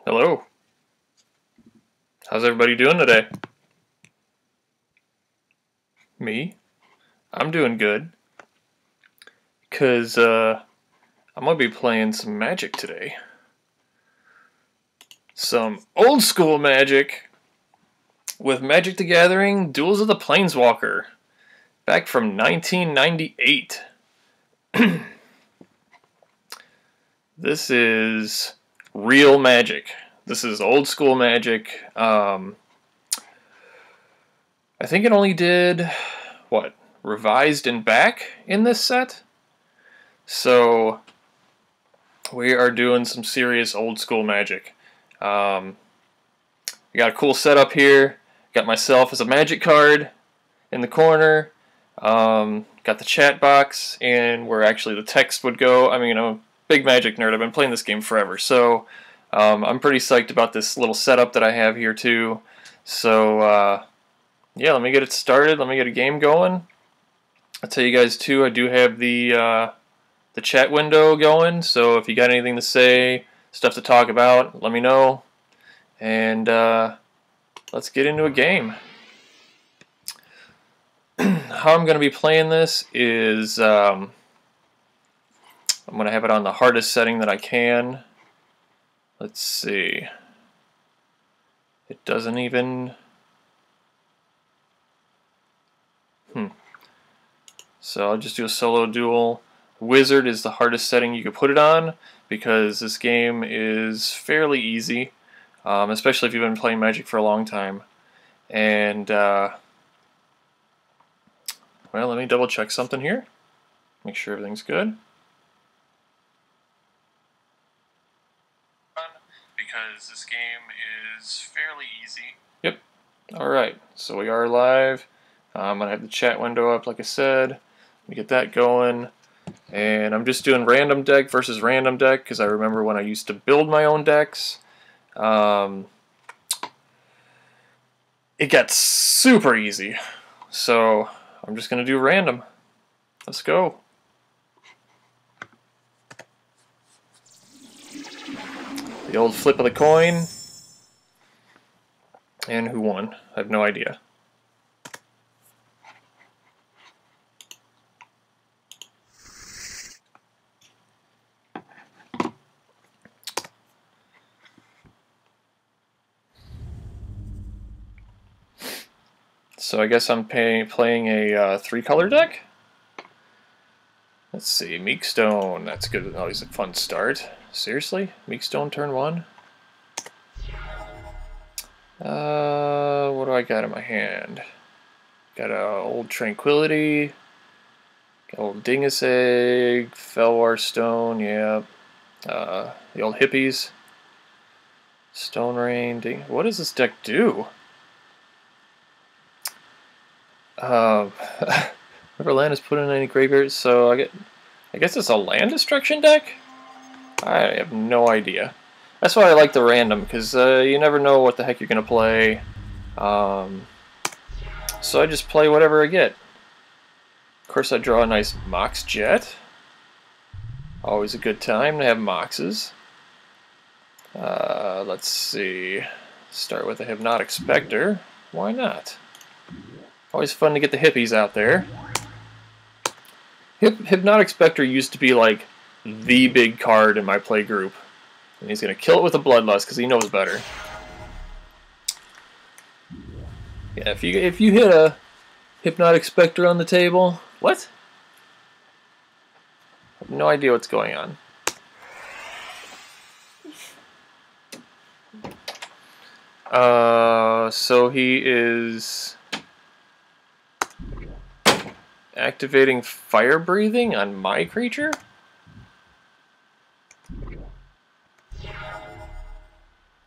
Hello. How's everybody doing today? Me? I'm doing good. Because, I'm going to be playing some Magic today. Some old school Magic with Magic the Gathering Duels of the Planeswalker. Back from 1998. This is real Magic. This is old school Magic. I think it only did, what, revised and back in this set? So, we are doing some serious old school Magic. We got a cool setup here. Got myself as a Magic card in the corner. Got the chat box and where actually the text would go. I mean, I'm a big Magic nerd. I've been playing this game forever. So, I'm pretty psyched about this little setup that I have here too. So, yeah, let me get it started. Let me get a game going. I'll tell you guys too, I do have the chat window going, so if you got anything to say, stuff to talk about, let me know. And let's get into a game. How I'm going to be playing this is I'm going to have it on the hardest setting that I can. Let's see. It doesn't even... So I'll just do a solo duel. Wizard is the hardest setting you could put it on because this game is fairly easy, especially if you've been playing Magic for a long time. And, well, let me double check something here. Make sure everything's good. Because this game is fairly easy. Yep. Alright, so we are live. I'm going to have the chat window up like I said. Let me get that going. And I'm just doing random deck versus random deck because I remember when I used to build my own decks. It got super easy. So I'm just going to do random. Let's go. The old flip of the coin. And who won? I have no idea. So I guess I'm playing a 3-color deck. Let's see, Meekstone. That's good. Always a fun start. Seriously? Meekstone turn 1? What do I got in my hand? Got a old Tranquility. Got old Dingus Egg. Felwar Stone, yeah. The old Hippies. Stone Rain. What does this deck do? Never land is put in any graveyards, so I guess it's a land destruction deck? I have no idea. That's why I like the random, because you never know what the heck you're going to play. So I just play whatever I get. Of course I draw a nice Mox Jet. Always a good time to have Moxes. Let's see. Start with a Hypnotic Spectre. Why not? Always fun to get the hippies out there. Hypnotic Spectre used to be like the big card in my play group. And he's going to kill it with a Bloodlust because he knows better. Yeah, if you hit a Hypnotic Spectre on the table... What? I have no idea what's going on. So he is... activating fire breathing on my creature?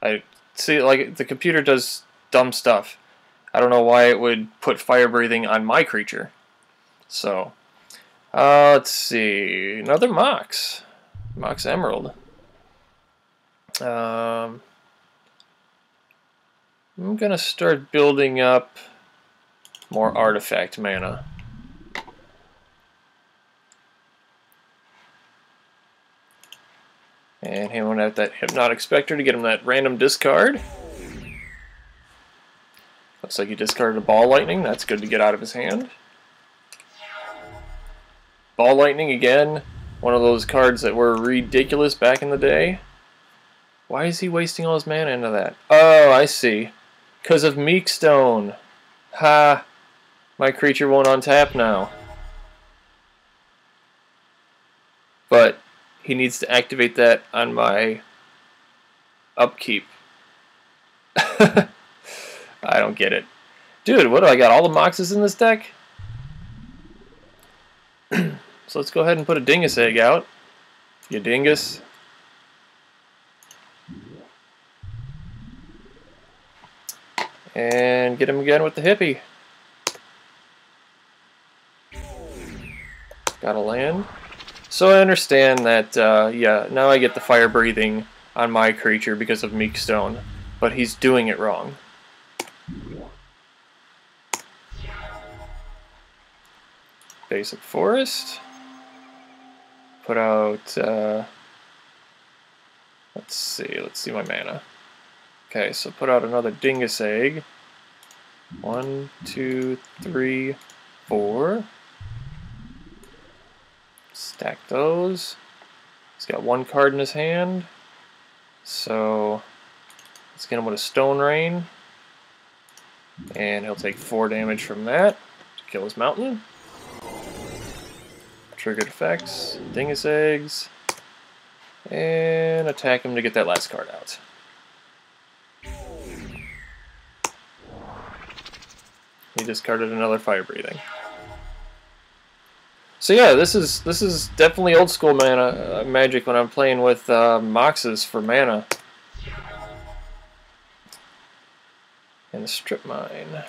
I see, like, the computer does dumb stuff. I don't know why it would put fire breathing on my creature. So, let's see. Another Mox. Mox Emerald. I'm gonna start building up more artifact mana. And hammer out that Hypnotic Spectre to get him that random discard. Looks like he discarded a Ball Lightning. That's good to get out of his hand. Ball Lightning again. One of those cards that were ridiculous back in the day. Why is he wasting all his mana into that? Oh, I see. Because of Meekstone. Ha! My creature won't untap now. But he needs to activate that on my upkeep. I don't get it. Dude, what do I got? All the Moxes in this deck? So let's go ahead and put a Dingus Egg out. You dingus. And get him again with the hippie. Got a land. So I understand that, yeah, now I get the fire breathing on my creature because of Meekstone. But he's doing it wrong. Basic Forest. Put out, let's see my mana. Okay, so put out another Dingus Egg. 1, 2, 3, 4. Stack those. He's got one card in his hand. So let's get him with a Stone Rain. And he'll take 4 damage from that to kill his mountain. Triggered effects, Dingus Eggs, and attack him to get that last card out. He discarded another fire breathing. So yeah, this is definitely old school mana magic when I'm playing with Moxes for mana. And the Strip Mine.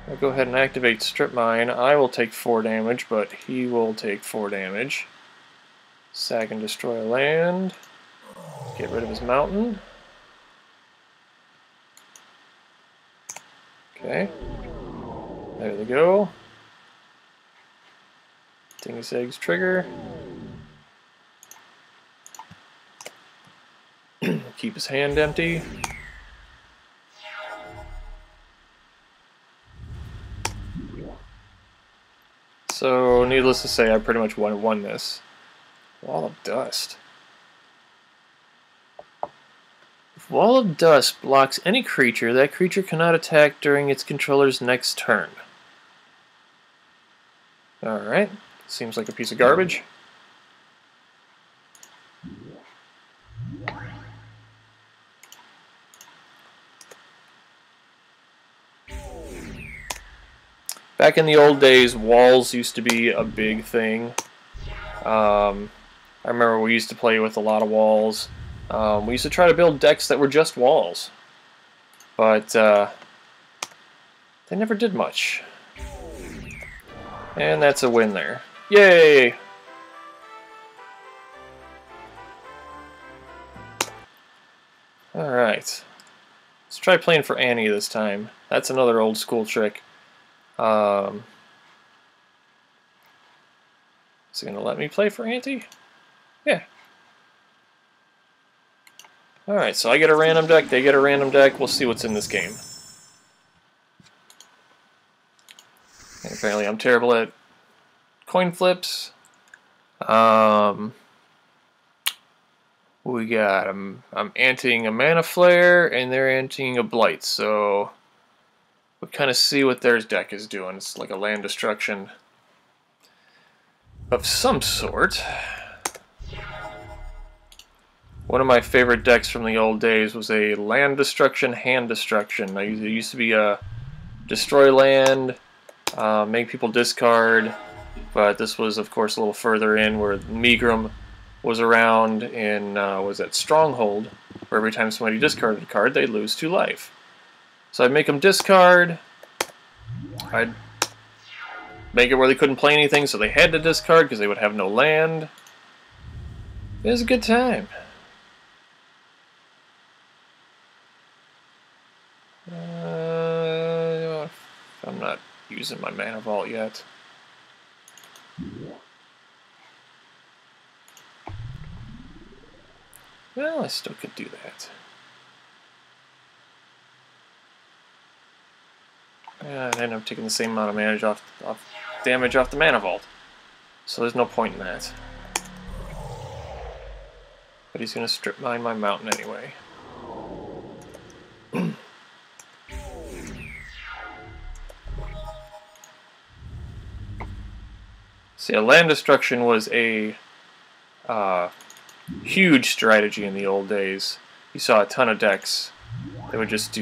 I'll go ahead and activate Strip Mine. I will take 4 damage, but he will take 4 damage. Sack and destroy a land. Get rid of his mountain. Okay. There they go. Dingus Eggs trigger. Keep his hand empty. So, needless to say, I pretty much won this. Wall of Dust. If Wall of Dust blocks any creature, that creature cannot attack during its controller's next turn. Alright, seems like a piece of garbage. Back in the old days, walls used to be a big thing. I remember we used to play with a lot of walls. We used to try to build decks that were just walls. But they never did much. And that's a win there. Yay! Alright. Let's try playing for Annie this time. That's another old school trick. Is he going to let me play for Auntie? Yeah. Alright, so I get a random deck, they get a random deck. We'll see what's in this game. And apparently I'm terrible at coin flips. We got, I'm anting a Mana Flare, and they're anting a Blight, so we'll kind of see what their deck is doing. It's like a land destruction of some sort. One of my favorite decks from the old days was a land destruction, hand destruction. It used to be a destroy land, make people discard, but this was, of course, a little further in where Megrim was around in, was that Stronghold, where every time somebody discarded a card, they'd lose 2 life. So I'd make them discard, I'd make it where they couldn't play anything, so they had to discard because they would have no land. It was a good time. I'm not using my Mana Vault yet. Well, I still could do that. Yeah, and I'm taking the same amount of damage off the mana vault. So there's no point in that. But he's going to strip mine my mountain anyway. See, land destruction was a huge strategy in the old days. You saw a ton of decks that would just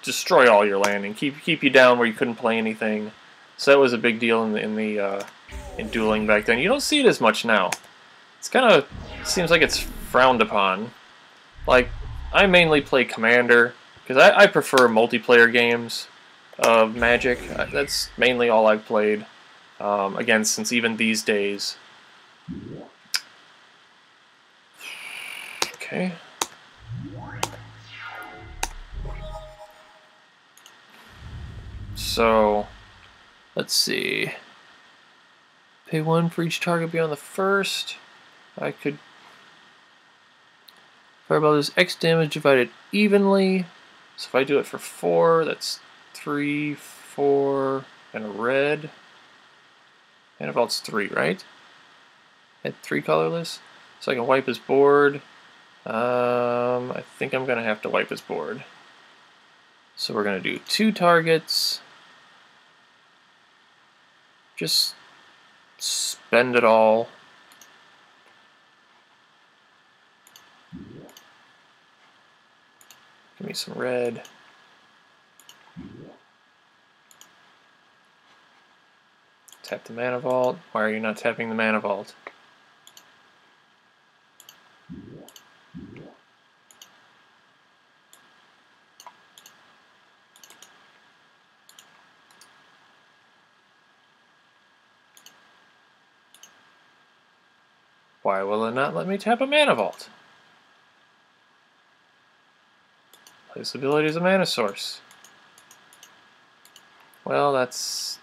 destroy all your land and keep you down where you couldn't play anything. So that was a big deal in dueling back then. You don't see it as much now. It's kind of seems like it's frowned upon. Like, I mainly play Commander because I prefer multiplayer games of Magic. That's mainly all I've played. Again, since even these days. Okay. So, let's see. Pay 1 for each target beyond the first. I could... Fireball does X damage divided evenly. So if I do it for 4, that's 3, 4, and a red. And about 3, right? And 3 colorless. So I can wipe his board. I think I'm going to have to wipe his board. So we're going to do 2 targets. Just spend it all. Give me some red. Tap the mana vault. Why are you not tapping the mana vault? Why will it not let me tap a mana vault? Place ability as a mana source. Well, that's...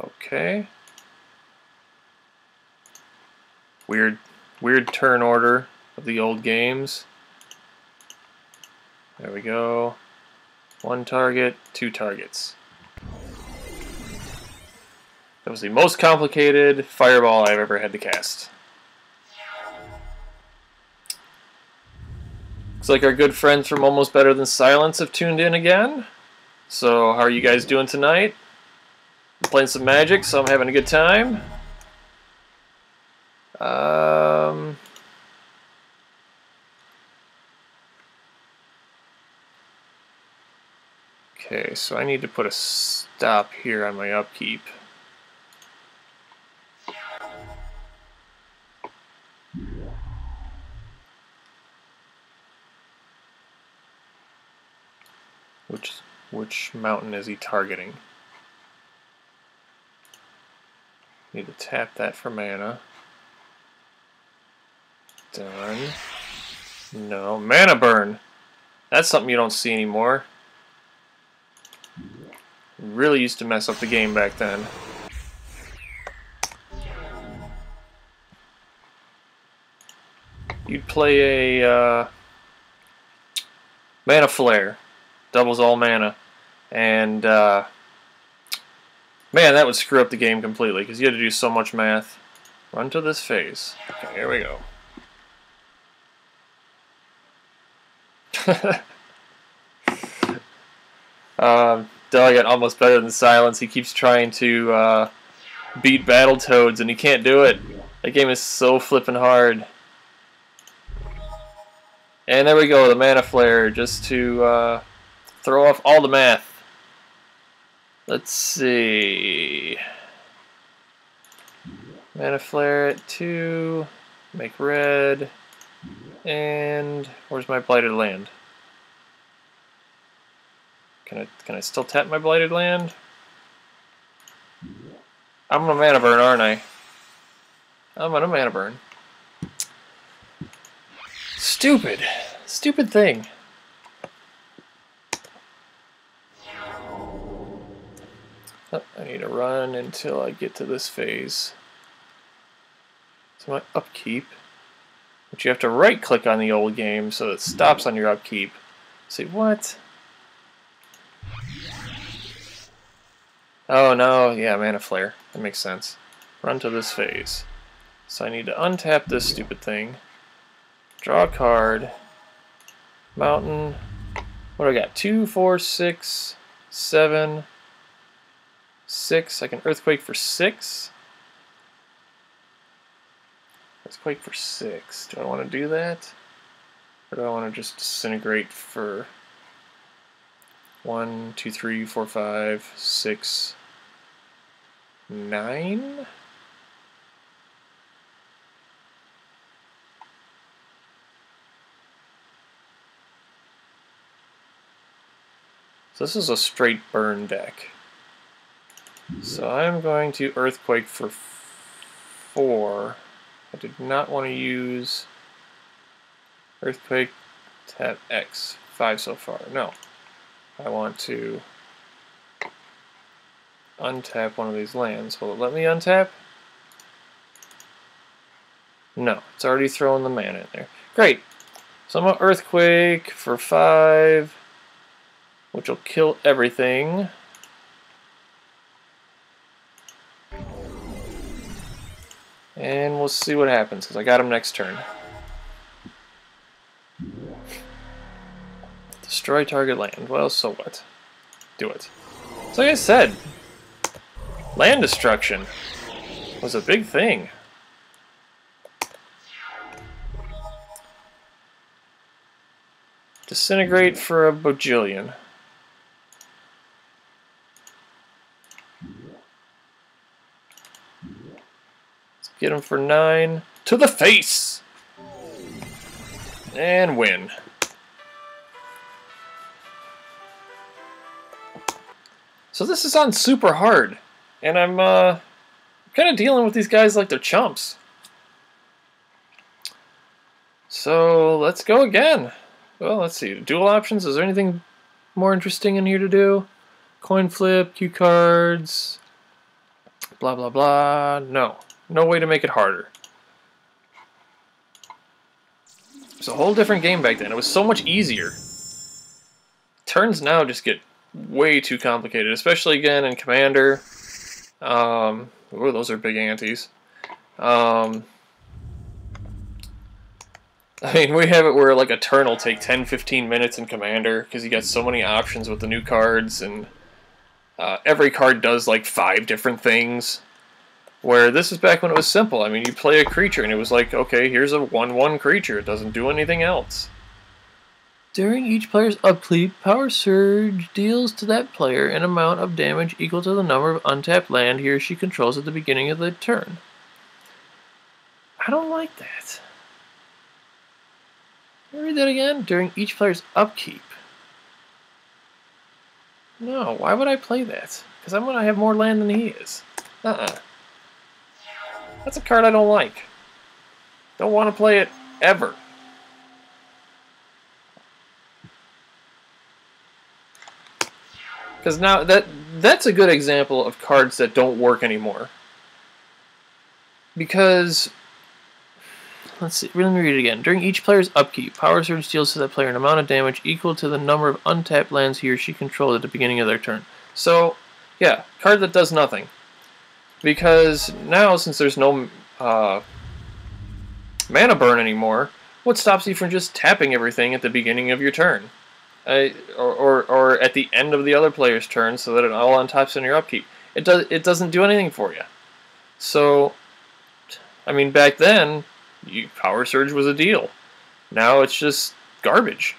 okay. Weird turn order of the old games. There we go. 1 target, 2 targets. That was the most complicated fireball I've ever had to cast. Looks like our good friends from Almost Better Than Silence have tuned in again. So, how are you guys doing tonight? I'm playing some Magic, so I'm having a good time. Okay, so I need to put a stop here on my upkeep. Which mountain is he targeting? Need to tap that for mana. Done. No, mana burn. That's something you don't see anymore. Really used to mess up the game back then. You'd play a mana flare, doubles all mana, and man, that would screw up the game completely because you had to do so much math. Run to this phase. Okay, here we go. Delegate Almost Better Than Silence. He keeps trying to beat Battletoads and he can't do it. That game is so flippin' hard. And there we go, the Mana Flare, just to throw off all the math. Let's see. Mana Flare at 2, make red, and where's my Blighted Land? Can I still tap my Blighted Land? I'm gonna mana burn, aren't I? I'm gonna mana burn. Stupid thing. Oh, I need to run until I get to this phase. So my upkeep, which you have to right-click on the old game so it stops on your upkeep. See, what? Oh no, yeah, Mana Flare. That makes sense. Run to this phase. So I need to untap this stupid thing. Draw a card. Mountain. What do I got? 2, 4, 6, 7, 6. I can Earthquake for 6. Earthquake for 6. Do I want to do that? Or do I want to just Disintegrate for 1, 2, 3, 4, 5, 6, 9? So this is a straight burn deck. So I'm going to Earthquake for 4. I did not want to use Earthquake, tap X. 5 so far. No. I want to untap one of these lands. Will it let me untap? No. It's already throwing the mana in there. Great. So I'm going to Earthquake for 5, which will kill everything. And we'll see what happens, because I got him next turn. Destroy target land. Well, so what? Do it. So like I said, land destruction was a big thing. Disintegrate for a bajillion. Let's get him for 9. To the face! And win. So this is on super hard, and I'm kind of dealing with these guys like they're chumps. So let's go again. Well, let's see. Dual options. Is there anything more interesting in here to do? Coin flip, cue cards, blah blah blah. No. No way to make it harder. It's a whole different game back then. It was so much easier. Turns now just get way too complicated, especially again in Commander. Oh, those are big antes. I mean, we have it where like a turn will take 10-15 minutes in Commander because you got so many options with the new cards, and every card does like 5 different things. Where this is back when it was simple. I mean, you play a creature and it was like, okay, here's a 1/1 creature. It doesn't do anything else. During each player's upkeep, Power Surge deals to that player an amount of damage equal to the number of untapped land he or she controls at the beginning of the turn. I don't like that. Can I read that again? During each player's upkeep. No, why would I play that? Because I'm going to have more land than he is. That's a card I don't like. Don't want to play it ever. Because now that's a good example of cards that don't work anymore. Because, let's see, let me read it again. During each player's upkeep, Power Surge deals to that player an amount of damage equal to the number of untapped lands he or she controlled at the beginning of their turn. So, yeah, card that does nothing. Because now, since there's no mana burn anymore, what stops you from just tapping everything at the beginning of your turn? Or at the end of the other player's turn, so that it all untaps in your upkeep. It doesn't do anything for you. So, I mean, back then, Power Surge was a deal. Now it's just garbage.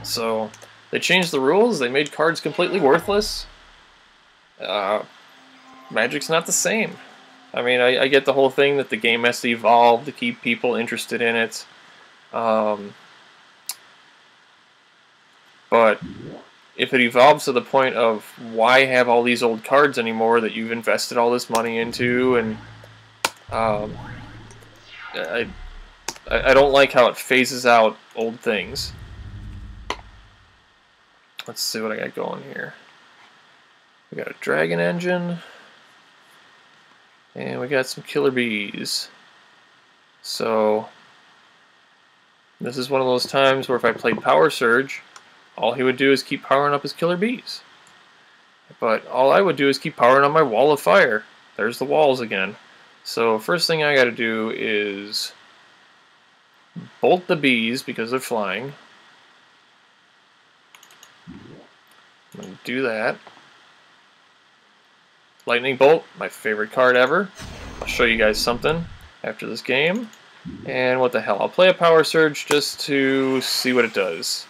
So they changed the rules. They made cards completely worthless. Magic's not the same. I mean, I get the whole thing that the game has to evolve to keep people interested in it. But if it evolves to the point of why have all these old cards anymore that you've invested all this money into, and I don't like how it phases out old things. Let's see what I got going here. We got a Dragon Engine. And we got some killer bees. So this is one of those times where if I played Power Surge, all he would do is keep powering up his killer bees. But all I would do is keep powering on my wall of fire. There's the walls again. So first thing I gotta do is bolt the bees because they're flying. I'm gonna do that. Lightning Bolt, my favorite card ever. I'll show you guys something after this game. And what the hell, I'll play a Power Surge just to see what it does.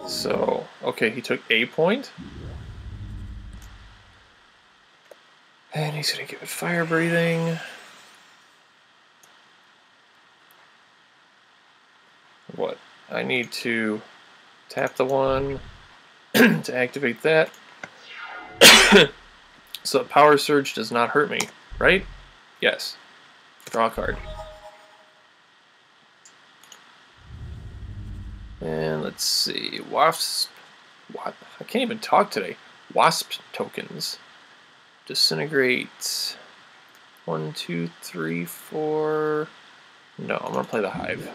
So, okay, he took a point. And he's going to give it fire breathing. What? I need to tap the one to activate that. So Power Surge does not hurt me, right? Yes. Draw a card. And let's see. Wasp. What? I can't even talk today. Wasp tokens. Disintegrate. 1, 2, 3, 4. No, I'm going to play the Hive.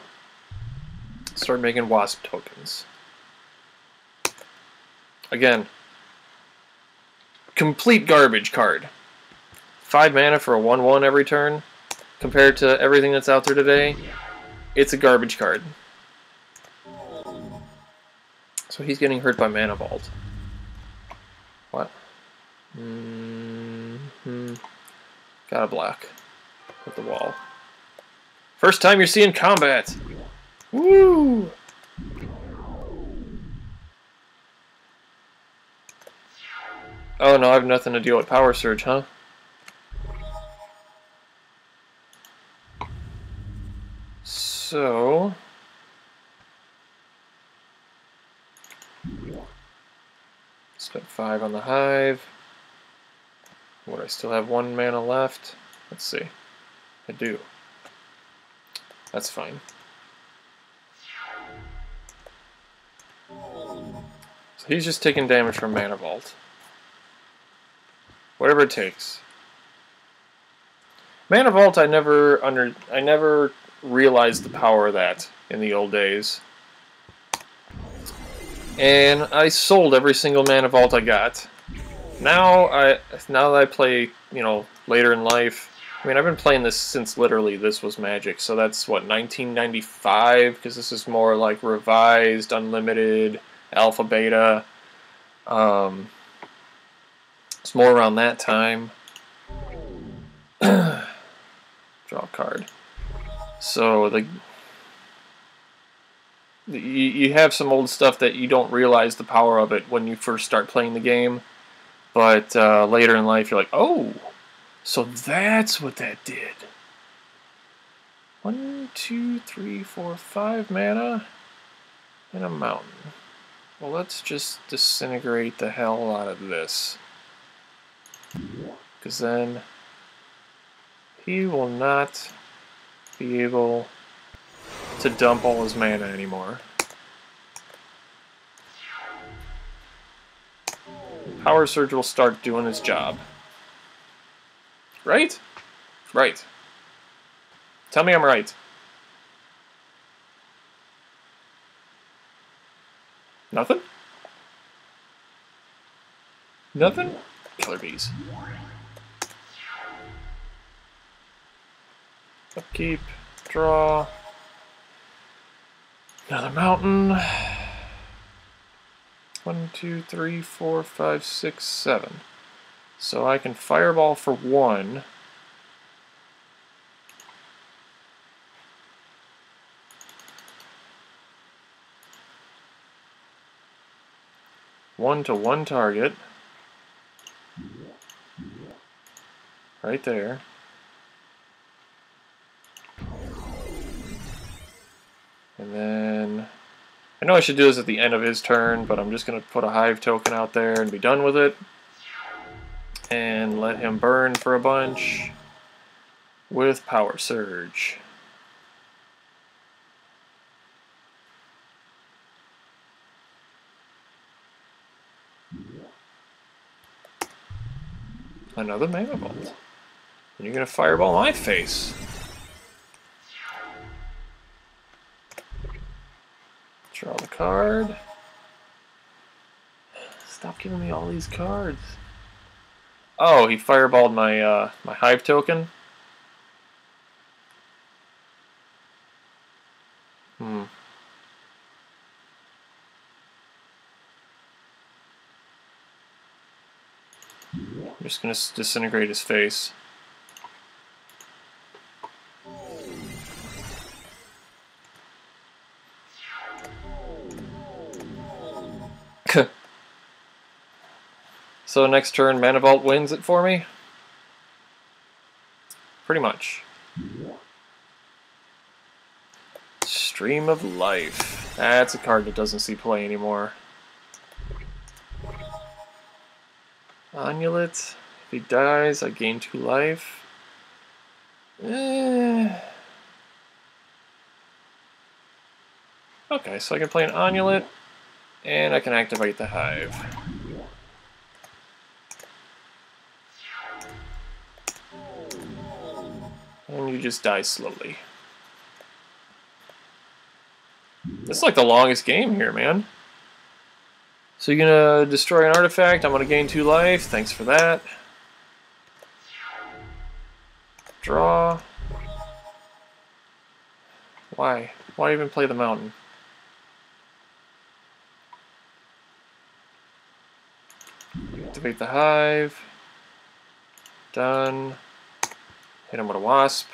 Start making Wasp tokens. Again, complete garbage card. 5 mana for a 1/1 every turn. Compared to everything that's out there today, it's a garbage card. So he's getting hurt by Mana Vault. What? Gotta block with the wall. First time you're seeing combat! Woo! Oh no, I have nothing to deal with Power Surge, huh? So... spent 5 on the Hive. Would I still have 1 mana left? Let's see. I do. That's fine. So he's just taking damage from Mana Vault. Whatever it takes. Mana Vault, I never realized the power of that in the old days. And I sold every single Mana Vault I got. Now that I play, you know, later in life, I mean, I've been playing this since literally this was Magic, so that's what, 1995, because this is more like revised, unlimited, alpha, beta. It's more around that time. Draw a card. So you have some old stuff that you don't realize the power of it when you first start playing the game, but later in life you're like, oh, so that's what that did. 1, 2, 3, 4, 5 mana and a mountain. Well, let's just disintegrate the hell out of this, because then he will not be able to dump all his mana anymore. Power Surge will start doing his job. Right? Right. Tell me I'm right. Nothing? Nothing? Killer bees. Upkeep. Draw. Another mountain. 1, 2, 3, 4, 5, 6, 7. So I can fireball for 1. One to one target. Right there. And then I know I should do this at the end of his turn, but I'm just going to put a Hive token out there and be done with it. And let him burn for a bunch with Power Surge. Another Mana Vault. And you're gonna fireball my face. Draw the card. Stop giving me all these cards. Oh, he fireballed my my Hive token. I'm just gonna disintegrate his face. So next turn, Mana Vault wins it for me? Pretty much. Stream of Life. That's a card that doesn't see play anymore. Amulet. If he dies, I gain 2 life. Okay, so I can play an Amulet, and I can activate the Hive. And you just die slowly. This is like the longest game here, man. So you're gonna destroy an artifact, I'm gonna gain 2 life, thanks for that. Draw. Why? Why even play the mountain? Activate the Hive. Done. Hit him with a Wasp.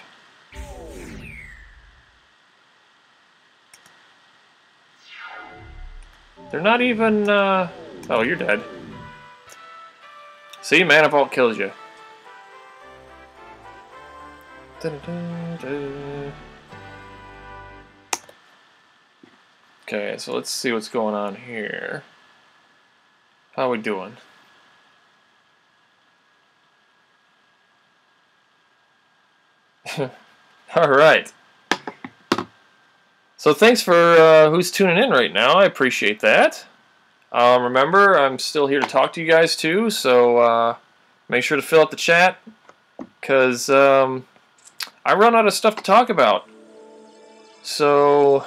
They're not even, oh, you're dead. See, Mana Vault kills you. Okay, so let's see what's going on here. How are we doing? Alright. So thanks for who's tuning in right now. I appreciate that. Remember, I'm still here to talk to you guys too, so make sure to fill out the chat, because I run out of stuff to talk about. So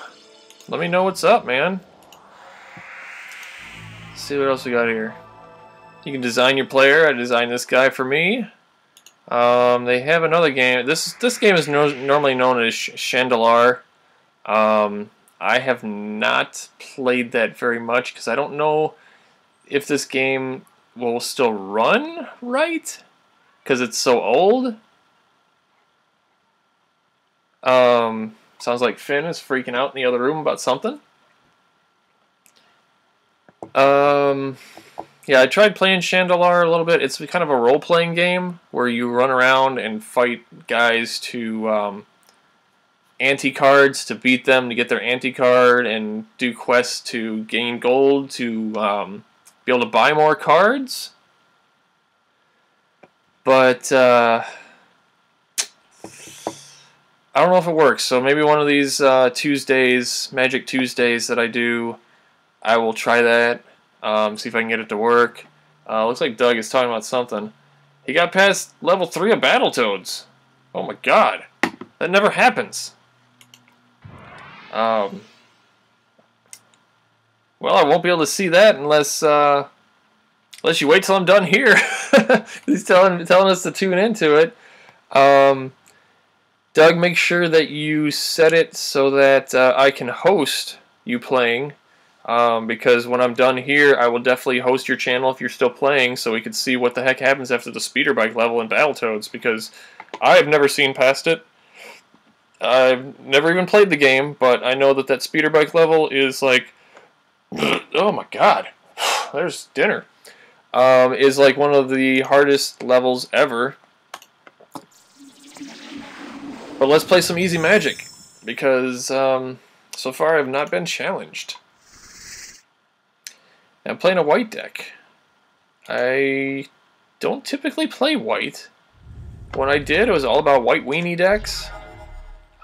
let me know what's up, man. Let's see what else we got here. You can design your player. I designed this guy for me. They have another game. This game is normally known as Chandelar. I have not played that very much because I don't know if this game will still run right because it's so old. Sounds like Finn is freaking out in the other room about something. Yeah, I tried playing Chandelar a little bit. It's kind of a role-playing game where you run around and fight guys to anti-cards to beat them, to get their anti-card, and do quests to gain gold to be able to buy more cards. But I don't know if it works, so maybe one of these Tuesdays, Magic Tuesdays that I do, I will try that, see if I can get it to work. Looks like Doug is talking about something. He got past level 3 of Battletoads. Oh my god. That never happens. Well, I won't be able to see that unless you wait till I'm done here. He's telling us to tune into it. Doug, make sure that you set it so that I can host you playing. Because when I'm done here, I will definitely host your channel if you're still playing, so we can see what the heck happens after the speeder bike level in Battletoads, because I have never seen past it. I've never even played the game, but I know that that speeder bike level is like, oh my god, there's dinner. Is like one of the hardest levels ever. But let's play some easy Magic, because so far I've not been challenged. I'm playing a white deck. I don't typically play white. When I did, it was all about white weenie decks.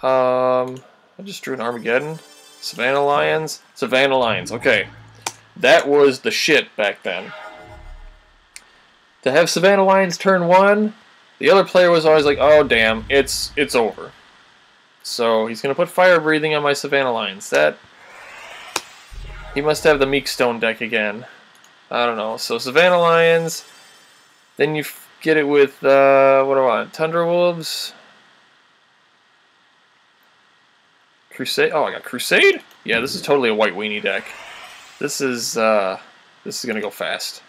I just drew an Armageddon. Savannah Lions. Savannah Lions, okay. That was the shit back then. To have Savannah Lions turn 1, the other player was always like, oh damn, it's over. So he's going to put Fire Breathing on my Savannah Lions. He must have the Meek Stone deck again. I don't know. So Savannah Lions, then you get it with, what do I want? Tundra Wolves? Crusade? Oh, I got Crusade? Yeah, this is totally a white weenie deck. This is going to go fast.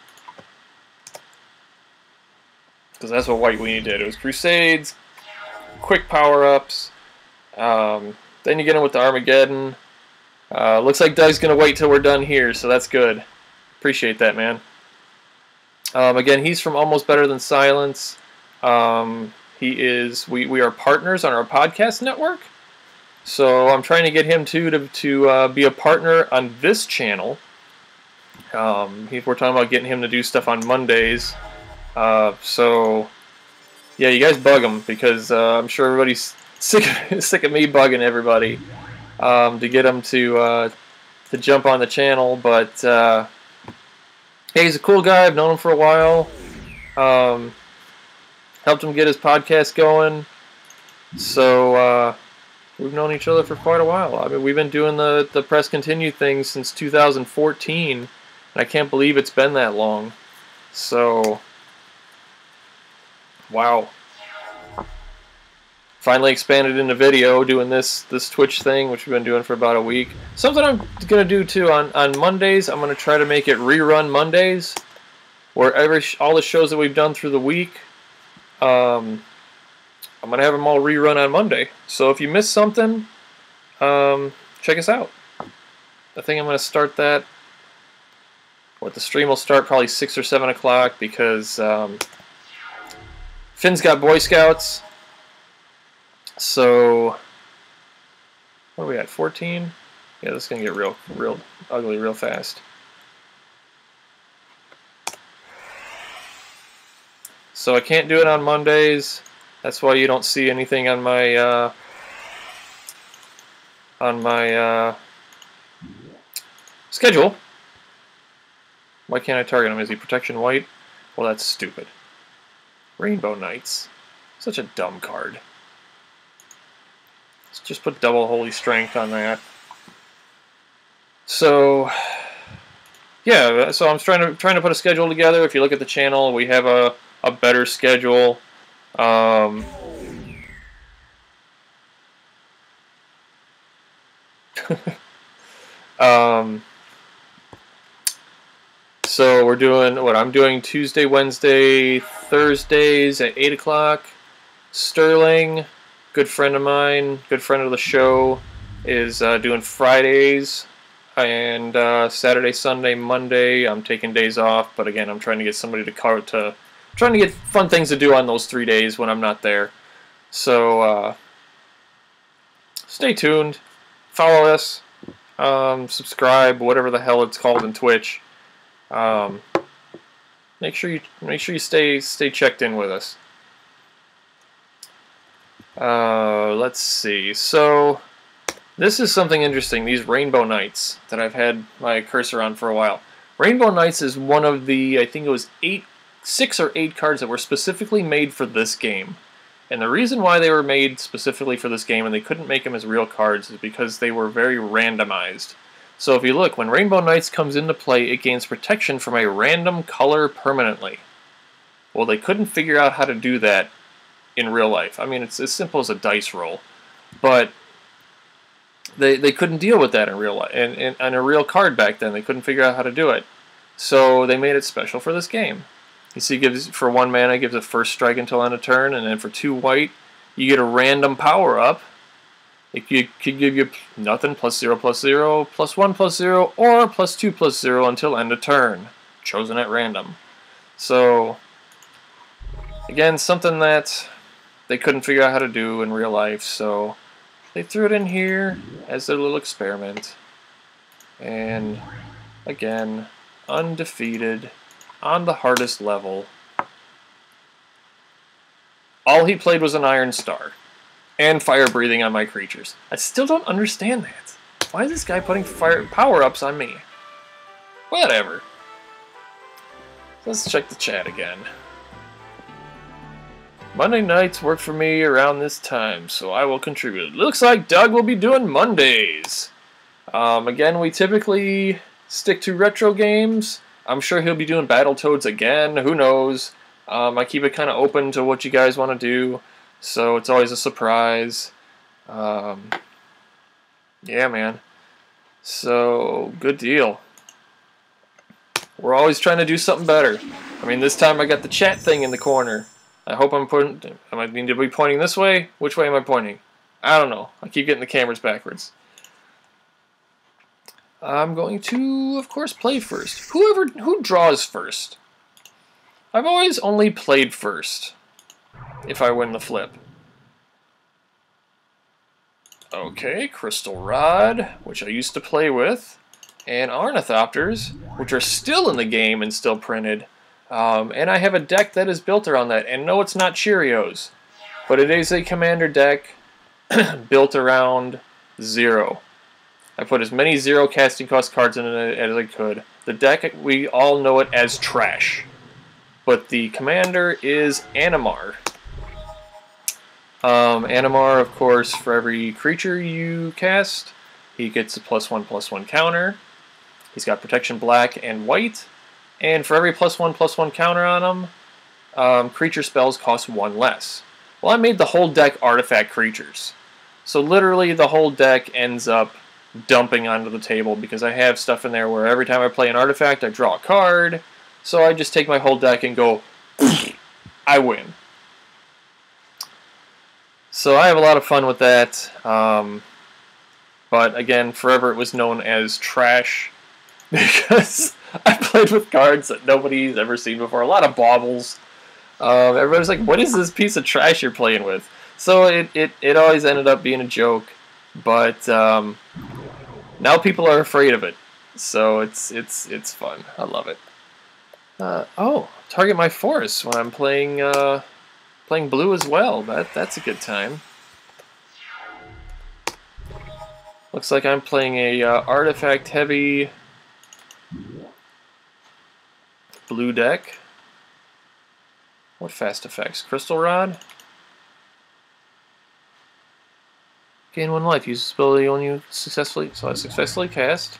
Because that's what white weenie did. It was Crusades, quick power-ups. Then you get in with the Armageddon. Looks like Doug's going to wait till we're done here, so that's good. Appreciate that, man. Again, he's from Almost Better Than Silence. We are partners on our podcast network. So I'm trying to get him to be a partner on this channel. We're talking about getting him to do stuff on Mondays. So yeah, you guys bug him because I'm sure everybody's sick of me bugging everybody to get him to jump on the channel. But hey, he's a cool guy. I've known him for a while. Helped him get his podcast going. So we've known each other for quite a while. I mean, we've been doing the Press Continue thing since 2014, and I can't believe it's been that long. So, wow. Finally expanded into video, doing this Twitch thing, which we've been doing for about a week. Something I'm going to do, too, on Mondays, I'm going to try to make it rerun Mondays, where all the shows that we've done through the week, I'm going to have them all rerun on Monday. So if you missed something, check us out. I think I'm going to start that. The stream will start probably 6 or 7 o'clock because Finn's got Boy Scouts. So, what are we at, 14? Yeah, this is going to get real ugly real fast. So I can't do it on Mondays. That's why you don't see anything on my schedule. Why can't I target him? Is he protection white? Well, that's stupid. Rainbow Knights. Such a dumb card. Let's just put double Holy Strength on that. So, yeah. So I'm trying to put a schedule together. If you look at the channel, we have a better schedule. So we're doing what I'm doing Tuesday, Wednesday, Thursdays at 8 o'clock. Sterling, good friend of mine, good friend of the show, is doing Fridays, and Saturday, Sunday, Monday. I'm taking days off, but again, I'm trying to get somebody trying to get fun things to do on those 3 days when I'm not there. So stay tuned, follow us, subscribe, whatever the hell it's called in Twitch. Make sure you stay checked in with us. Let's see. So this is something interesting. These Rainbow Knights that I've had my cursor on for a while. Rainbow Knights is one of the, I think it was 6 or 8 cards that were specifically made for this game. And the reason why they were made specifically for this game and they couldn't make them as real cards is because they were very randomized. So if you look, when Rainbow Knights comes into play, it gains protection from a random color permanently. Well, they couldn't figure out how to do that in real life. I mean, it's as simple as a dice roll. But they couldn't deal with that in real life. And a real card back then, they couldn't figure out how to do it. So they made it special for this game. You see, for 1 mana, it gives a first strike until end of turn, and then for 2 white, you get a random power-up. It could give you nothing, +0/+0, +1/+0, or +2/+0 until end of turn. Chosen at random. So, again, something that they couldn't figure out how to do in real life, so they threw it in here as their little experiment. And, again, undefeated on the hardest level. All he played was an Iron Star. And fire breathing on my creatures. I still don't understand that. Why is this guy putting power-ups on me? Whatever. Let's check the chat again. Monday nights work for me around this time, so I will contribute. Looks like Doug will be doing Mondays. Again, we typically stick to retro games. I'm sure he'll be doing Battletoads again. Who knows? I keep it kind of open to what you guys want to do, so it's always a surprise. Yeah, man. So, good deal. We're always trying to do something better. I mean, this time I got the chat thing in the corner. I hope I'm pointing. I need to be pointing this way. Which way am I pointing? I don't know. I keep getting the cameras backwards. I'm going to, of course, play first. Who draws first? I've always only played first. If I win the flip. Okay, Crystal Rod, which I used to play with, and Ornithopters, which are still in the game and still printed. And I have a deck that is built around that. And no, it's not Cheerios, but it is a commander deck built around 0. I put as many 0 casting cost cards in it as I could. The deck, we all know it as trash. But the commander is Animar. Animar, of course, for every creature you cast, he gets a +1/+1 counter. He's got protection black and white. And for every +1/+1 counter on him, creature spells cost 1 less. Well, I made the whole deck artifact creatures. So literally the whole deck ends up dumping onto the table because I have stuff in there where every time I play an artifact, I draw a card. So I just take my whole deck and go, I win. So I have a lot of fun with that. But again, forever it was known as trash because I played with cards that nobody's ever seen before. A lot of baubles. Everybody's like, what is this piece of trash you're playing with? So it always ended up being a joke. But now people are afraid of it. So it's fun. I love it. Oh, target my forest when I'm playing blue as well. That's a good time. Looks like I'm playing a artifact heavy blue deck. What fast effects? Crystal Rod? Gain 1 life. Use this ability when you successfully cast.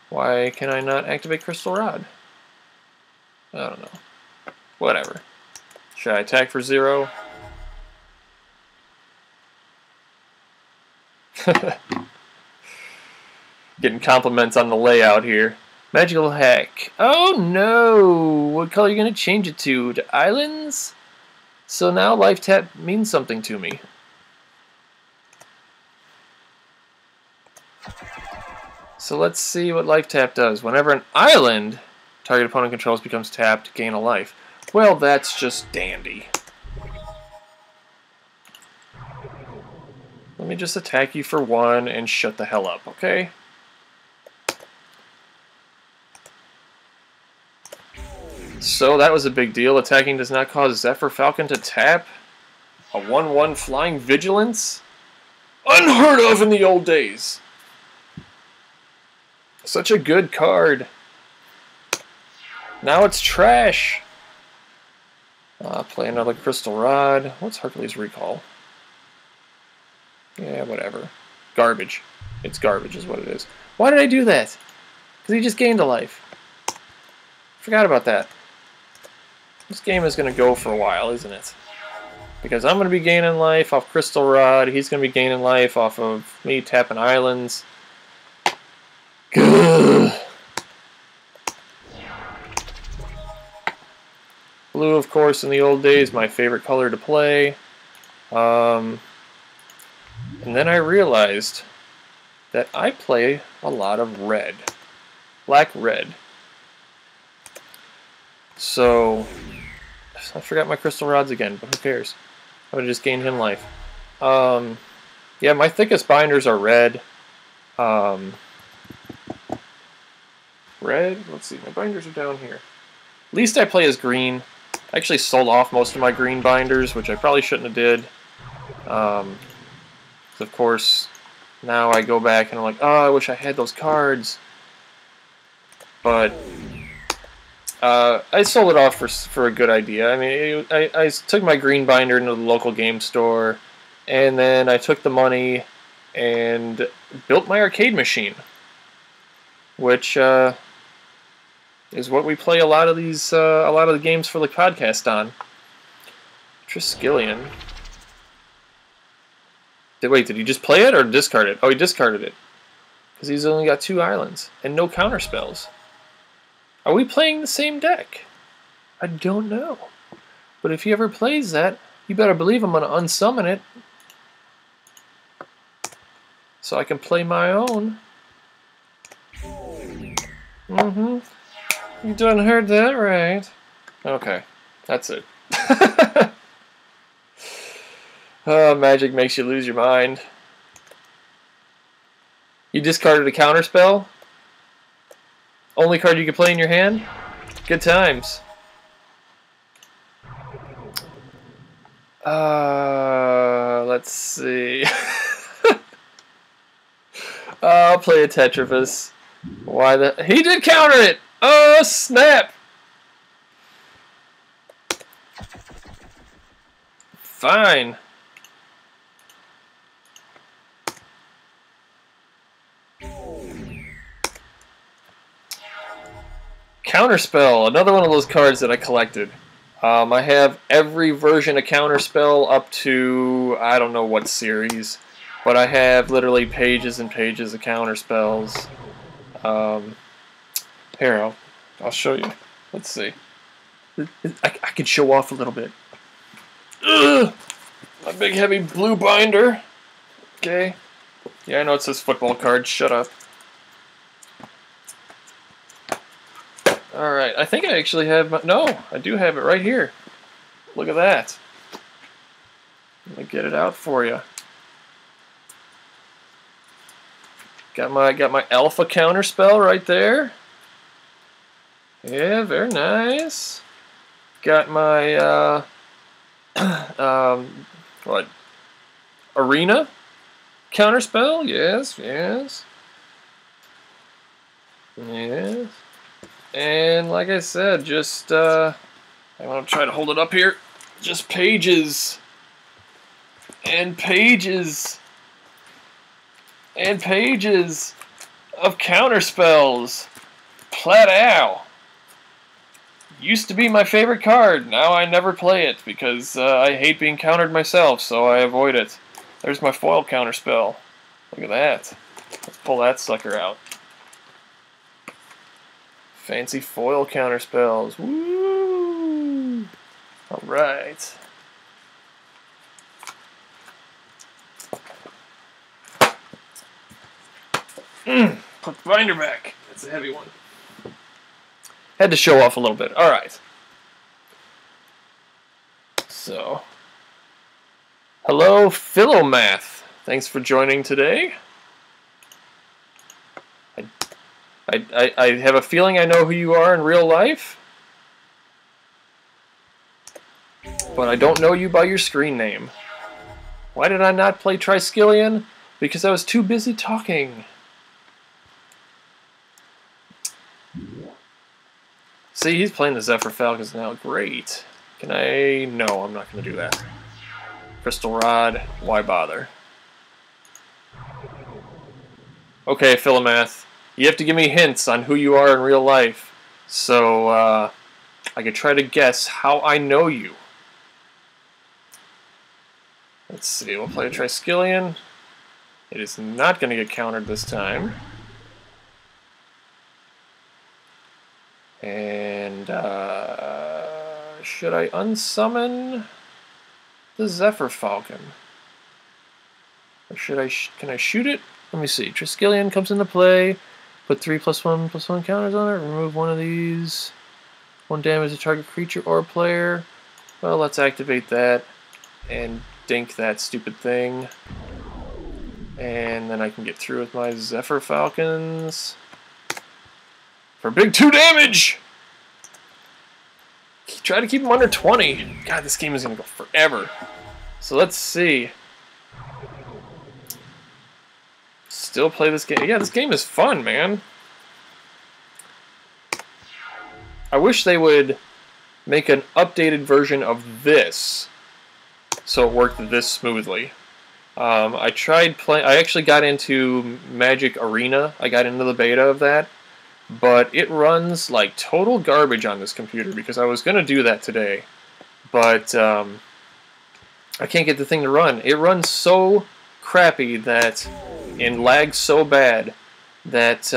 Why can I not activate Crystal Rod? I don't know. Whatever. Should I attack for 0? Getting compliments on the layout here. Magical hack. Oh no! What color are you going to change it to? To islands? So now life tap means something to me. So let's see what life tap does. Whenever an island target opponent controls becomes tapped, gain a life. Well, that's just dandy. Let me just attack you for 1 and shut the hell up, okay? So that was a big deal. Attacking does not cause Zephyr Falcon to tap. A 1/1 Flying Vigilance? Unheard of in the old days. Such a good card. Now it's trash. Play another Crystal Rod. What's Hercules Recall? Yeah, whatever. Garbage. It's garbage is what it is. Why did I do that? Because he just gained a life. Forgot about that. This game is going to go for a while, isn't it? Because I'm going to be gaining life off Crystal Rod. He's going to be gaining life off of me tapping islands. Gah. Blue, of course, in the old days, my favorite color to play. And then I realized that I play a lot of red. Black-red. So, I forgot my Crystal Rods again, but who cares? I would have just gained him life. Yeah, my thickest binders are red. Red? Let's see, my binders are down here. Least I play is green. I actually sold off most of my green binders, which I probably shouldn't have did. Of course, now I go back and I'm like, oh, I wish I had those cards. But I sold it off for a good idea. I mean, I took my green binder into the local game store, and then I took the money and built my arcade machine, which is what we play a lot of the games for the podcast on. Triskelion. Wait, did he just play it or discard it? Oh, he discarded it. Because he's only got 2 islands and no counter spells. Are we playing the same deck? I don't know. But if he ever plays that, you better believe I'm going to unsummon it. So I can play my own. Mm-hmm. You done heard that right. Okay. That's it. Magic makes you lose your mind. You discarded a counterspell? Only card you can play in your hand? Good times. Let's see. I'll play a Tetravis. Why the... He did counter it! Oh, snap! Fine. Counterspell, another one of those cards that I collected. I have every version of Counterspell up to, I don't know what series, but I have literally pages and pages of Counterspells. Here, I'll show you. Let's see. I could show off a little bit. Ugh! My big heavy blue binder. Okay. Yeah, I know it says football cards. Shut up. Alright, I think I actually have my... No, I do have it right here. Look at that. Let me get it out for you. Got my alpha counterspell right there. Yeah, very nice. Got my what? Arena counterspell? Yes, yes. Yes. And like I said, just I want to try to hold it up here. Just pages and pages and pages of counterspells. Plateau. Used to be my favorite card. Now I never play it because I hate being countered myself, so I avoid it. There's my foil counterspell. Look at that. Let's pull that sucker out. Fancy foil counterspells. Woo! Alright. Put the binder back. That's a heavy one. Had to show off a little bit. Alright. So. Hello, Philomath. Thanks for joining today. I have a feeling I know who you are in real life, but I don't know you by your screen name. Why did I not play Triskelion? Because I was too busy talking. See, he's playing the Zephyr Falcons now. Great. Can I... No, I'm not going to do that. Crystal Rod, why bother? Okay, Philomath. You have to give me hints on who you are in real life, so I could try to guess how I know you. Let's see, we'll play a Triskelion. It is not going to get countered this time. And should I unsummon the Zephyr Falcon? Or should I? Can I shoot it? Let me see. Triskelion comes into play. Put 3+1/+1 counters on it. Remove one of these. 1 damage to target creature or player. Well, let's activate that and dink that stupid thing. And then I can get through with my Zephyr Falcons. For big 2 damage! Try to keep them under 20. God, this game is going to go forever. So let's see. Still play this game. Yeah, this game is fun, man. I wish they would make an updated version of this so it worked this smoothly. I tried playing. I actually got into Magic Arena. I got into the beta of that, but it runs like total garbage on this computer because I was going to do that today, but I can't get the thing to run. It runs so crappy that, and lags so bad that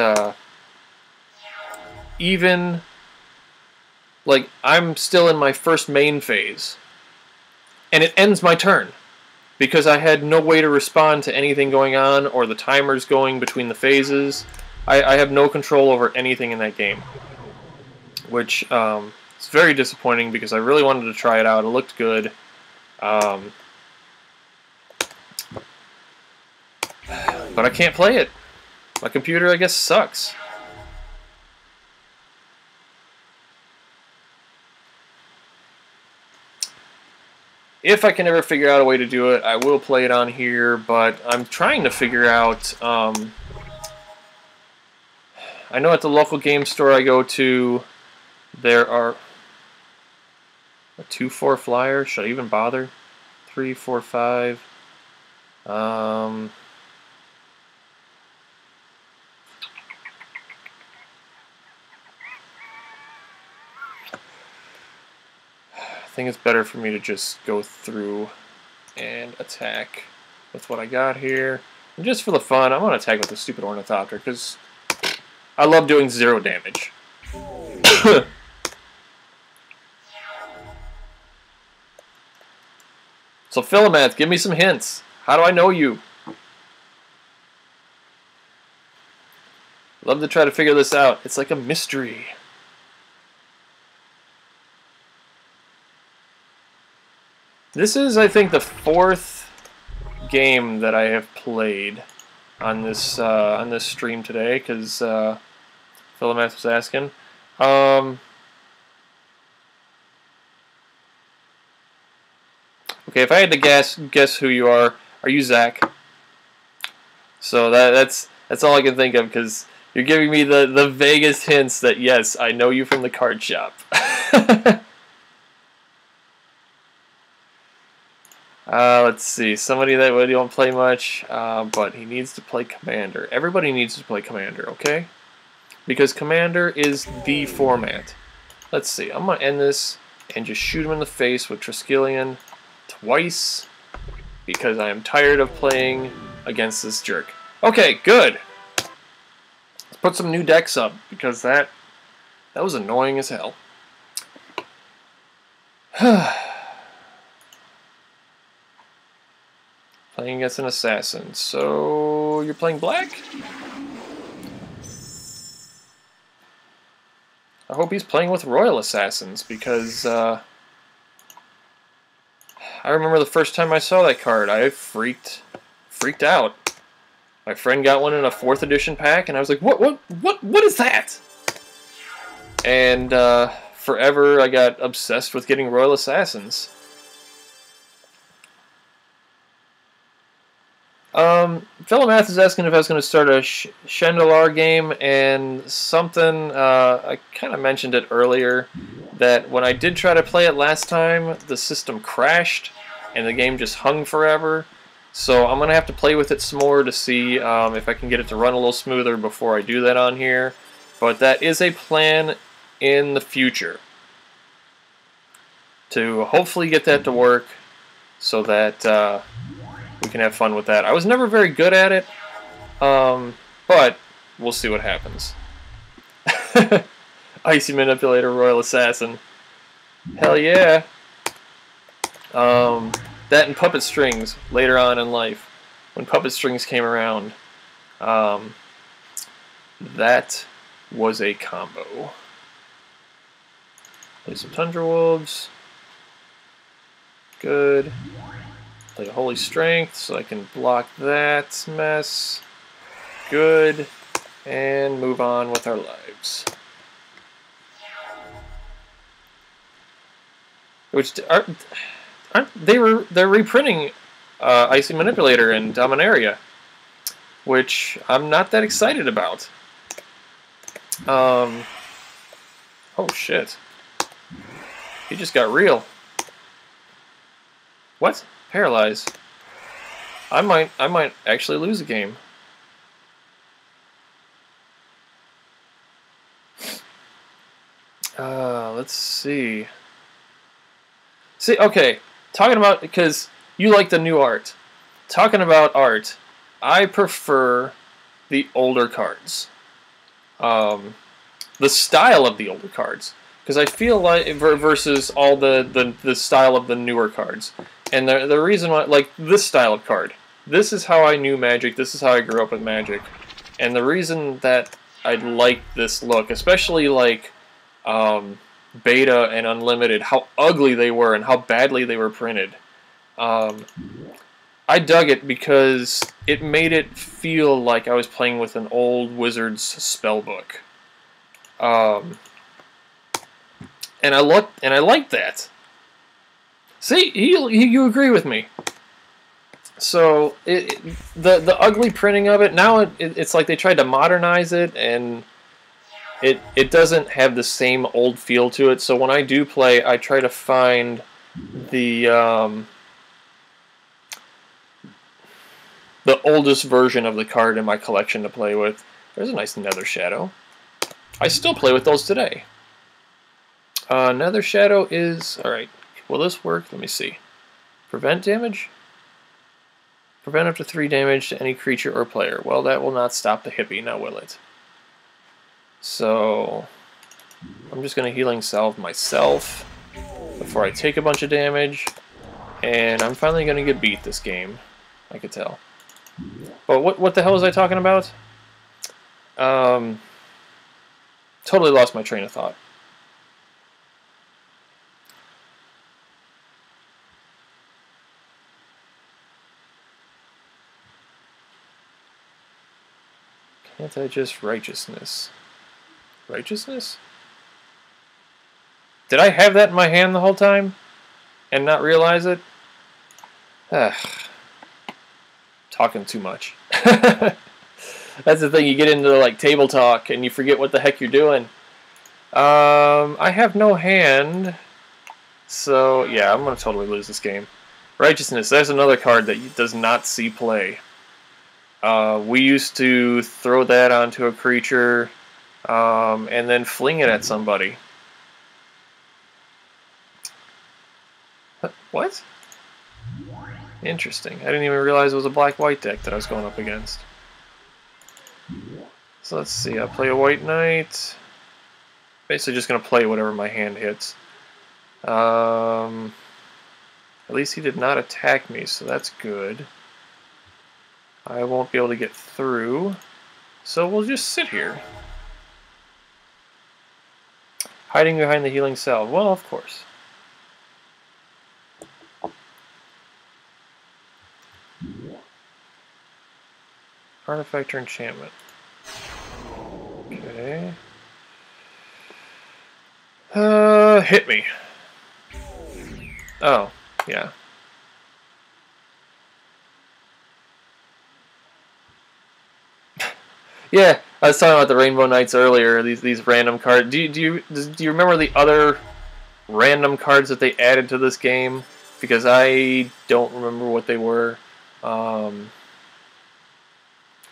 even like I'm still in my first main phase, and it ends my turn because I had no way to respond to anything going on or the timers going between the phases. I have no control over anything in that game, which is very disappointing because I really wanted to try it out. It looked good. But I can't play it. My computer, I guess, sucks. If I can ever figure out a way to do it, I will play it on here, but I'm trying to figure out... I know at the local game store I go to, there are... a 2-4 flyer? Should I even bother? 3, 4, 5... I think it's better for me to just go through and attack with what I got here. And just for the fun, I'm going to attack with the stupid Ornithopter because I love doing 0 damage. So Philomath, give me some hints. How do I know you? Love to try to figure this out. It's like a mystery. This is, I think, the 4th game that I have played on this stream today, because Philomath was asking. Okay, if I had to guess who you are you Zach? So that's all I can think of, because you're giving me the vaguest hints that yes, I know you from the card shop. Let's see, somebody that we don't play much, but he needs to play Commander. Everybody needs to play Commander, okay? Because Commander is the format. Let's see, I'm going to end this and just shoot him in the face with Triskelion twice, because I am tired of playing against this jerk. Okay, good. Let's put some new decks up, because that was annoying as hell. Playing against an assassin. So you're playing black? I hope he's playing with royal assassins, because I remember the first time I saw that card, I freaked out. My friend got one in a 4th edition pack, and I was like, what is that? And forever I got obsessed with getting royal assassins. Philomath is asking if I was going to start a Chandelar game, and something, I kind of mentioned it earlier, that when I did try to play it last time, the system crashed, and the game just hung forever. So I'm going to have to play with it some more to see if I can get it to run a little smoother before I do that on here. But that is a plan in the future, to hopefully get that to work so that we can have fun with that. I was never very good at it, but we'll see what happens. Icy Manipulator, Royal Assassin. Hell yeah. That and Puppet Strings later on in life. When Puppet Strings came around, that was a combo. Play some Tundra Wolves. Good. Play a Holy Strength so I can block that mess. Good. And move on with our lives. Which they're reprinting Icy Manipulator and Dominaria, which I'm not that excited about. Oh shit. He just got real. What? Paralyze. I might actually lose a game. Let's see. See, okay. Talking about, because you like the new art. Talking about art, I prefer the older cards. The style of the older cards. Because I feel like, versus all the style of the newer cards. And the reason why, like, this style of card. This is how I knew Magic, this is how I grew up with Magic. And the reason that I like this look, especially, like, Beta and Unlimited, how ugly they were and how badly they were printed. I dug it because it made it feel like I was playing with an old wizard's spellbook. And I liked that. See, you agree with me. So the ugly printing of it, now it's like they tried to modernize it, and it doesn't have the same old feel to it. So when I do play, I try to find the oldest version of the card in my collection to play with. There's a nice Nether Shadow. I still play with those today. Nether Shadow is... Alright, will this work? Let me see. Prevent damage? Prevent up to 3 damage to any creature or player. Well, that will not stop the hippie, now will it? So... I'm just going to Healing Salve myself before I take a bunch of damage. And I'm finally going to get beat this game. I could tell. But what the hell was I talking about? Totally lost my train of thought. Can't I just righteousness? Righteousness? Did I have that in my hand the whole time and not realize it? Talking too much. That's the thing, you get into like table talk and you forget what the heck you're doing. I have no hand, so yeah, I'm gonna totally lose this game. Righteousness, there's another card that does not see play. We used to throw that onto a creature and then fling it at somebody. What? Interesting. I didn't even realize it was a black-white deck that I was going up against. So let's see, I play a white knight. Basically just going to play whatever my hand hits. At least he did not attack me, so that's good. I won't be able to get through, so we'll just sit here. Hiding behind the Healing Salve. Well, of course. Artifact or enchantment. Okay. Hit me. Oh, yeah. Yeah, I was talking about the Rainbow Knights earlier. These random cards. Do you remember the other random cards that they added to this game? Because I don't remember what they were.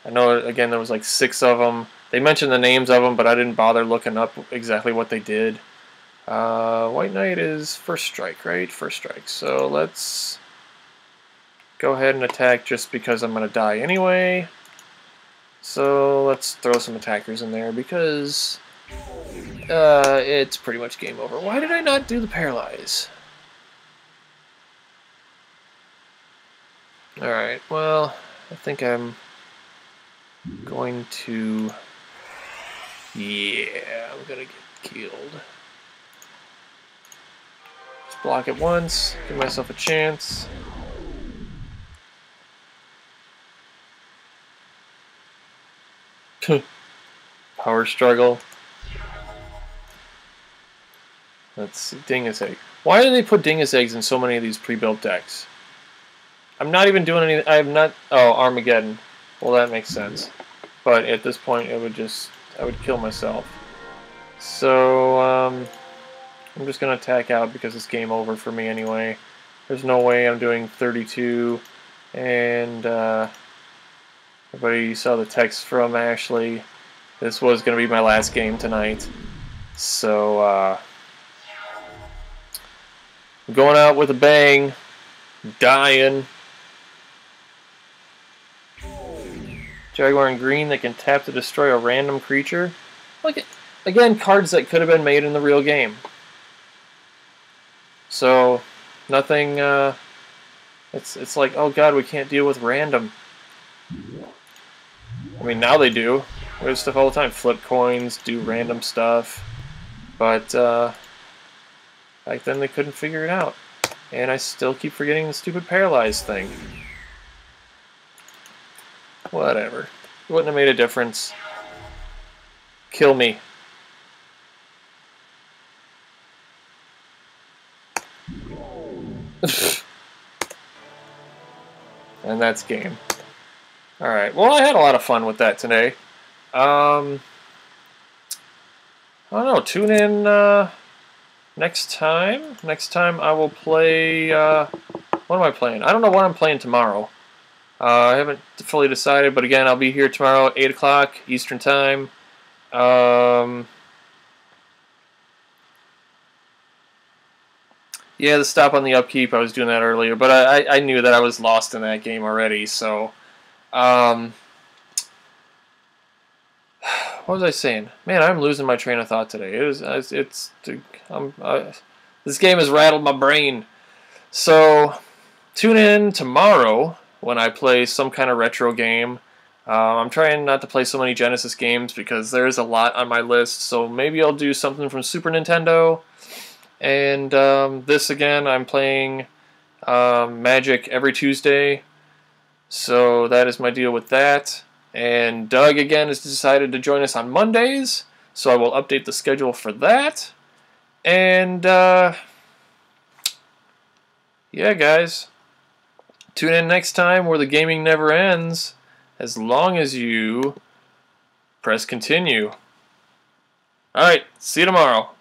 I know, again, there was like 6 of them. They mentioned the names of them, but I didn't bother looking up exactly what they did. White Knight is first strike, right? First strike. So let's go ahead and attack just because I'm going to die anyway. So let's throw some attackers in there because it's pretty much game over. Why did I not do the paralyze? Alright, well, I think I'm going to... Yeah, I'm gonna get killed. Just block it once, give myself a chance. Power struggle. Let's see, Dingus Egg. Why do they put Dingus Eggs in so many of these pre-built decks? I'm not even doing anything. I have not... Oh, Armageddon. Well, that makes sense. But at this point, it would just... I would kill myself. So, I'm just going to attack out because it's game over for me anyway. There's no way I'm doing 32. And, everybody saw the text from Ashley. This was going to be my last game tonight. So, I'm going out with a bang. Dying. Jaguar in green that can tap to destroy a random creature. Like, again, cards that could have been made in the real game. So, nothing, it's like, oh god, we can't deal with random. I mean, now they do. We have stuff all the time. Flip coins, do random stuff. But, back then they couldn't figure it out. And I still keep forgetting the stupid paralyzed thing. Whatever. It wouldn't have made a difference. Kill me. And that's game. Alright, well I had a lot of fun with that today. I don't know, tune in next time. Next time I will play, what am I playing? I don't know what I'm playing tomorrow. I haven't fully decided, but again, I'll be here tomorrow at 8 o'clock Eastern Time. Yeah, the stop on the upkeep, I was doing that earlier, but I knew that I was lost in that game already, so... what was I saying? Man, I'm losing my train of thought today. This game has rattled my brain. So, tune in tomorrow when I play some kind of retro game. I'm trying not to play so many Genesis games because there's a lot on my list, so maybe I'll do something from Super Nintendo. And this again, I'm playing Magic every Tuesday, so that is my deal with that. And Doug again has decided to join us on Mondays, so I will update the schedule for that. And yeah, guys, tune in next time where the gaming never ends, as long as you press continue. Alright, see you tomorrow.